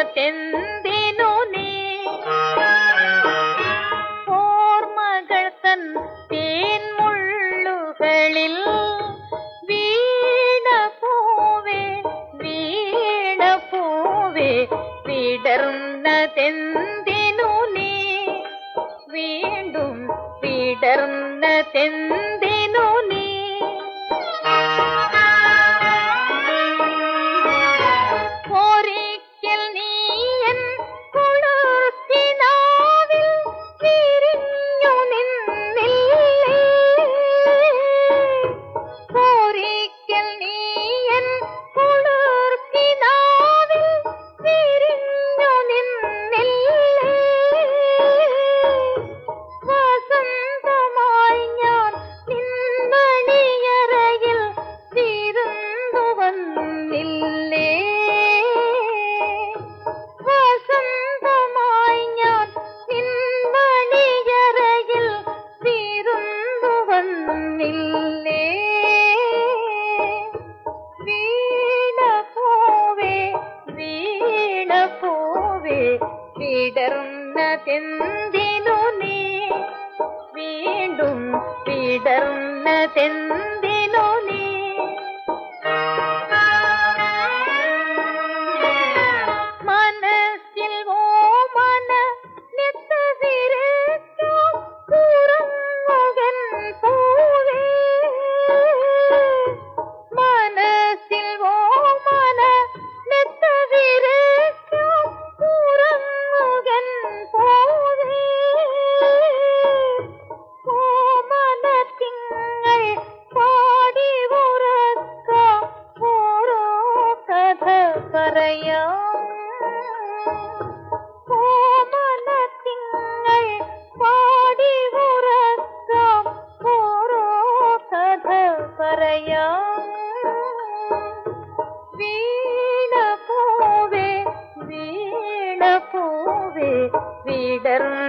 വിടർന്നതെന്തിനു നീ ഓർമ്മകൾ തൻ തേൻമുള്ളുകളിൽ വീണ പൂവേ വിടർന്നതെന്തിനു നീ വീണ്ടും വിടർന്നതെന്തിനു നീ ഒരിക്കൽ നീ എൻ കുളിർക്കിനാവിൽ വിരിഞ്ഞു നിന്നില്ലേ ഒരിക്കൽ നീ എൻ കുളിർക്കിനാവിൽ വിരിഞ്ഞു നിന്നില്ലേ വസന്തമായി ഞാൻ നിൻമണിയറയിൽ വിരുന്നു വന്നില്ലേ വസന്തമായി ഞാൻ നിൻമണിയറയിൽ വിരുന്നു വന്നില്ലേ വീണ പൂവേ വിടർന്നതെന്തിനു നീ വീണ്ടും വിടർന്നതെന്തിനു നീ മനസ്സിൽ ഓമന നെത്തവിരയ്ക്കാം ഉറങ്ങുകൻ പൂവേ മനസ്സിൽ ഓമന നെത്തവിരയ്ക്കാം ഉറങ്ങുകൻ പൂവേ ഓമനത്തിങ്ങൾ പാടി ഉറക്കാം ഓരോ കഥ പറയാം ഓമനത്തിങ്ങൾ പാടി ഉറക്കാം ഓരോ കഥ പറയാം വീണ പൂവേ വിടർന്ന